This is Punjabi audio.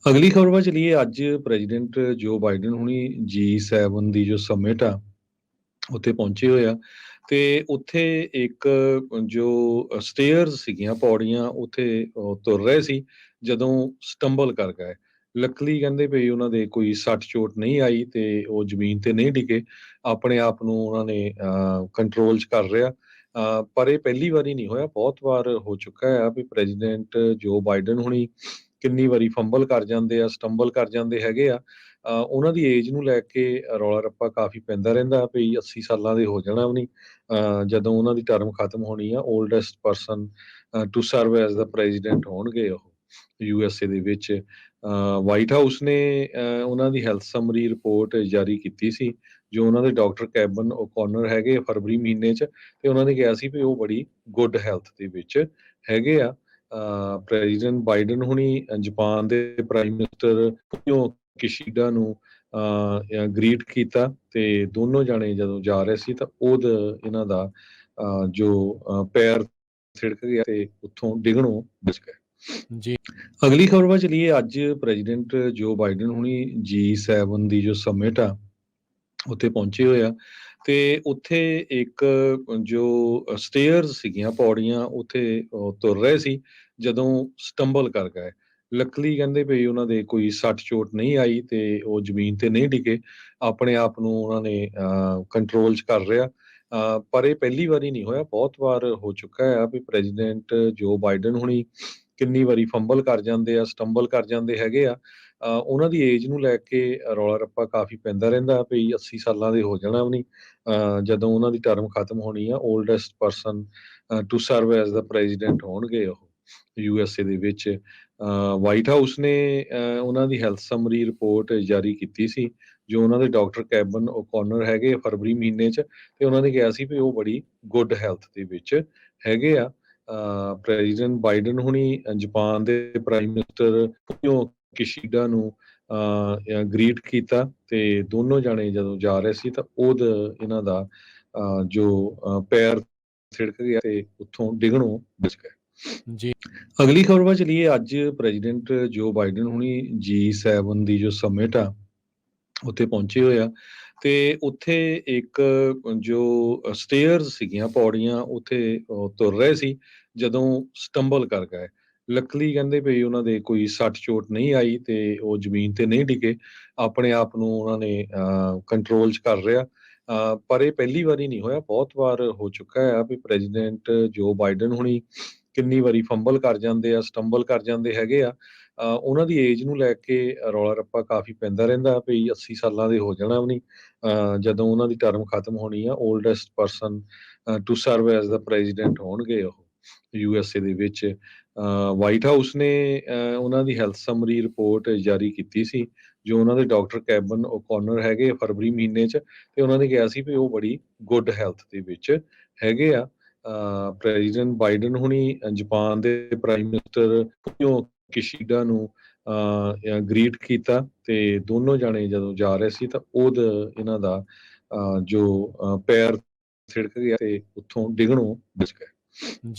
ਅਗਲੀ ਖਬਰ ਵੱਲ ਚਲੀਏ। ਅੱਜ ਪ੍ਰੈਜ਼ੀਡੈਂਟ ਜੋ ਬਾਈਡਨ ਹੁਣੀ G7 ਦੀ ਜੋ ਸਮਿਟ ਆ ਉੱਥੇ ਪਹੁੰਚੇ ਹੋਏ ਆ ਤੇ ਉੱਥੇ ਇੱਕ ਜੋ ਸਟੇਅਰਸ ਸੀਗੀਆਂ ਪੌੜੀਆਂ ਉੱਥੇ ਤੁਰ ਰਹੇ ਸੀ ਜਦੋਂ ਸਟੰਬਲ ਕਰ ਗਏ। ਲੱਕਲੀ ਕਹਿੰਦੇ ਵੀ ਉਹਨਾਂ ਦੇ ਕੋਈ ਸੱਟ ਚੋਟ ਨਹੀਂ ਆਈ ਤੇ ਉਹ ਜ਼ਮੀਨ ਤੇ ਨਹੀਂ ਡਿੱਗੇ। ਆਪਣੇ ਆਪ ਨੂੰ ਉਹਨਾਂ ਨੇ ਕੰਟਰੋਲ 'ਚ ਕਰ ਲਿਆ। ਪਰ ਇਹ ਪਹਿਲੀ ਵਾਰੀ ਨਹੀਂ ਹੋਇਆ, ਬਹੁਤ ਵਾਰ ਹੋ ਚੁੱਕਾ ਆ ਵੀ ਪ੍ਰੈਜ਼ੀਡੈਂਟ ਜੋ ਬਾਈਡਨ ਹੁਣੀ ਕਿੰਨੀ ਵਾਰੀ ਫੰਬਲ ਕਰ ਜਾਂਦੇ ਆ, ਸਟੰਬਲ ਕਰ ਜਾਂਦੇ ਹੈਗੇ ਆ। ਉਹਨਾਂ ਦੀ ਏਜ ਨੂੰ ਲੈ ਕੇ ਰੌਲਾ ਰੱਪਾ ਕਾਫੀ ਪੈਂਦਾ ਰਹਿੰਦਾ ਵੀ 80 ਸਾਲਾਂ ਦੇ ਹੋ ਜਾਣਾ ਵੀ ਨਹੀਂ ਜਦੋਂ ਉਹਨਾਂ ਦੀ ਟਰਮ ਖਤਮ ਹੋਣੀ ਆ। Oldest person to serve as the president ਹੋਣਗੇ ਉਹ USA ਦੇ ਵਿੱਚ। ਵਾਈਟ ਹਾਊਸ ਨੇ ਉਹਨਾਂ ਦੀ ਹੈਲਥ ਸਮਰੀ ਰਿਪੋਰਟ ਜਾਰੀ ਕੀਤੀ ਸੀ ਜੋ ਉਹਨਾਂ ਦੇ ਡਾਕਟਰ ਕੈਬਨ ਓਕੋਨਰ ਹੈਗੇ ਫਰਵਰੀ ਮਹੀਨੇ 'ਚ, ਤੇ ਉਹਨਾਂ ਨੇ ਕਿਹਾ ਸੀ ਵੀ ਉਹ ਬੜੀ ਗੁੱਡ ਹੈਲਥ ਦੇ ਵਿੱਚ ਹੈਗੇ ਆ। ਪ੍ਰੈਜ਼ੀਡੈਂਟ ਬਾਈਡਨ ਹੁਣੀ ਜਾਪਾਨ ਦੇ ਪ੍ਰਾਈਮ ਮਿਨਿਸਟਰ ਫੂਮੀਓ ਕਿਸ਼ੀਡਾ ਨੂੰ ਗ੍ਰੀਟ ਕੀਤਾ ਤੇ ਦੋਨੋਂ ਜਾਣੇ ਜਦੋਂ ਜਾ ਰਹੇ ਸੀ ਤਾਂ ਇਹਨਾਂ ਦਾ ਜੋ ਪੈਰ ਥਿੜਕ ਗਿਆ ਤੇ ਉੱਥੋਂ ਡਿੱਗਣੋਂ ਬਚ ਗਏ। ਜੀ। ਅਗਲੀ ਖਬਰ ਵੱਲ ਚਲੀਏ। ਅੱਜ ਪ੍ਰੈਜ਼ੀਡੈਂਟ ਜੋ ਬਾਈਡਨ ਹੁਣੀ G7 ਦੀ ਜੋ ਸਮਿਟ ਆ ਉੱਥੇ ਪਹੁੰਚੇ ਹੋਏ ਆ ਤੇ ਉੱਥੇ ਇੱਕ ਜੋ ਸਟੇਅਰਸ ਸੀਗੀਆਂ ਪੌੜੀਆਂ ਉੱਥੇ ਤੁਰ ਰਹੇ ਸੀ ਜਦੋਂ ਸਟੰਬਲ ਕਰ ਗਏ। ਲੱਕਲੀ ਕਹਿੰਦੇ ਵੀ ਉਹਨਾਂ ਦੇ ਕੋਈ ਸੱਟ ਚੋਟ ਨਹੀਂ ਆਈ ਤੇ ਉਹ ਜ਼ਮੀਨ ਤੇ ਨਹੀਂ ਡਿੱਗੇ। ਆਪਣੇ ਆਪ ਨੂੰ ਉਹਨਾਂ ਨੇ ਕੰਟਰੋਲ 'ਚ ਕਰ ਲਿਆ। ਪਰ ਇਹ ਪਹਿਲੀ ਵਾਰੀ ਨਹੀਂ ਹੋਇਆ, ਬਹੁਤ ਵਾਰ ਹੋ ਚੁੱਕਾ ਆ ਵੀ ਪ੍ਰੈਜ਼ੀਡੈਂਟ ਜੋ ਬਾਈਡਨ ਹੁਣੀ ਕਿੰਨੀ ਵਾਰੀ ਫੰਬਲ ਕਰ ਜਾਂਦੇ ਆ, ਸਟੰਬਲ ਕਰ ਜਾਂਦੇ ਹੈਗੇ ਆ। ਉਹਨਾਂ ਦੀ ਏਜ ਨੂੰ ਲੈ ਕੇ ਰੌਲਾ ਰੱਪਾ ਕਾਫੀ ਪੈਂਦਾ ਰਹਿੰਦਾ ਵੀ 80 ਸਾਲਾਂ ਦੇ ਹੋ ਜਾਣਾ ਵੀ ਨਹੀਂ ਜਦੋਂ ਉਹਨਾਂ ਦੀ ਟਰਮ ਖਤਮ ਹੋਣੀ ਆ। Oldest person to serve as the president ਹੋਣਗੇ ਉਹ USA ਦੇ ਵਿੱਚ। ਵਾਈਟ ਹਾਊਸ ਨੇ ਉਹਨਾਂ ਦੀ ਹੈਲਥ ਸਮਰੀ ਰਿਪੋਰਟ ਜਾਰੀ ਕੀਤੀ ਸੀ ਜੋ ਉਹਨਾਂ ਦੇ ਡਾਕਟਰ ਕੈਬਨ ਓਕੋਨਰ ਹੈਗੇ ਫਰਵਰੀ ਮਹੀਨੇ 'ਚ, ਤੇ ਉਹਨਾਂ ਨੇ ਕਿਹਾ ਸੀ ਵੀ ਉਹ ਬੜੀ ਗੁੱਡ ਹੈਲਥ ਦੇ ਵਿੱਚ ਹੈਗੇ ਆ। ਪ੍ਰੈਜ਼ੀਡੈਂਟ ਬਾਈਡਨ ਹੁਣੀ ਜਾਪਾਨ ਦੇ ਪ੍ਰਾਈਮ ਮਿਨਿਸਟਰ ਫੂਮੀਓ ਕਿਸ਼ੀਡਾ ਨੂੰ ਗ੍ਰੀਟ ਕੀਤਾ ਤੇ ਦੋਨੋਂ ਜਾਣੇ ਜਦੋਂ ਜਾ ਰਹੇ ਸੀ ਤਾਂ ਇਹਨਾਂ ਦਾ ਜੋ ਪੈਰ ਥਿੜਕ ਗਿਆ ਤੇ ਉੱਥੋਂ ਡਿੱਗਣੋਂ ਬਚ ਗਏ। ਜੀ। ਅਗਲੀ ਖਬਰ ਵੱਲ ਚਲੀਏ। ਅੱਜ ਪ੍ਰੈਜ਼ੀਡੈਂਟ ਜੋ ਬਾਈਡਨ ਹੁਣੀ G7 ਦੀ ਜੋ ਸਮਿਟ ਆ ਉੱਥੇ ਪਹੁੰਚੇ ਹੋਏ ਆ ਤੇ ਉੱਥੇ ਇੱਕ ਜੋ ਸਟੇਅਰਸ ਸੀਗੀਆਂ ਪੌੜੀਆਂ ਉੱਥੇ ਤੁਰ ਰਹੇ ਸੀ ਜਦੋਂ ਸਟੰਬਲ ਕਰ ਗਏ। ਲੱਕਲੀ ਕਹਿੰਦੇ ਵੀ ਉਹਨਾਂ ਦੇ ਕੋਈ ਸੱਟ ਚੋਟ ਨਹੀਂ ਆਈ ਤੇ ਉਹ ਜ਼ਮੀਨ ਤੇ ਨਹੀਂ ਡਿੱਗੇ। ਆਪਣੇ ਆਪ ਨੂੰ ਉਹਨਾਂ ਨੇ ਕੰਟਰੋਲ 'ਚ ਕਰ ਲਿਆ। ਪਰ ਇਹ ਪਹਿਲੀ ਵਾਰੀ ਨਹੀਂ ਹੋਇਆ, ਬਹੁਤ ਵਾਰ ਹੋ ਚੁੱਕਾ ਆ ਵੀ ਪ੍ਰੈਜ਼ੀਡੈਂਟ ਜੋ ਬਾਈਡਨ ਹੁਣੀ ਕਿੰਨੀ ਵਾਰੀ ਫੰਬਲ ਕਰ ਜਾਂਦੇ ਆ, ਸਟੰਬਲ ਕਰ ਜਾਂਦੇ ਹੈਗੇ ਆ। ਉਹਨਾਂ ਦੀ ਏਜ ਨੂੰ ਲੈ ਕੇ ਰੌਲਾ ਰੱਪਾ ਕਾਫੀ ਪੈਂਦਾ ਰਹਿੰਦਾ ਵੀ 80 ਸਾਲਾਂ ਦੇ ਹੋ ਜਾਣਾ ਵੀ ਨਹੀਂ ਜਦੋਂ ਉਹਨਾਂ ਦੀ ਟਰਮ ਖਤਮ ਹੋਣੀ ਆ। Oldest person to serve as the president ਹੋਣਗੇ ਉਹ USA ਦੇ ਵਿੱਚ। ਵਾਈਟ ਹਾਊਸ ਨੇ ਉਹਨਾਂ ਦੀ ਹੈਲਥ ਸਮਰੀ ਰਿਪੋਰਟ ਜਾਰੀ ਕੀਤੀ ਸੀ ਜੋ ਉਹਨਾਂ ਦੇ ਡਾਕਟਰ ਕੈਬਨ ਓਕੋਨਰ ਹੈਗੇ ਫਰਵਰੀ ਮਹੀਨੇ 'ਚ, ਤੇ ਉਹਨਾਂ ਨੇ ਕਿਹਾ ਸੀ ਵੀ ਉਹ ਬੜੀ ਗੁੱਡ ਹੈਲਥ ਦੇ ਵਿੱਚ ਹੈਗੇ ਆ। ਪ੍ਰੈਜ਼ੀਡੈਂਟ ਬਾਈਡਨ ਹੁਣੀ ਜਾਪਾਨ ਦੇ ਪ੍ਰਾਈਮ ਮਿਨਿਸਟਰ ਫੂਮੀਓ ਕਿਸ਼ੀਡਾ ਨੂੰ ਗ੍ਰੀਟ ਕੀਤਾ ਤੇ ਦੋਨੋਂ ਜਾਣੇ ਜਦੋਂ ਜਾ ਰਹੇ ਸੀ ਤਾਂ ਇਹਨਾਂ ਦਾ ਜੋ ਪੈਰ ਥਿੜਕ ਗਿਆ ਤੇ ਉੱਥੋਂ ਡਿੱਗਣੋਂ ਬਚ ਗਏ। ਜੀ।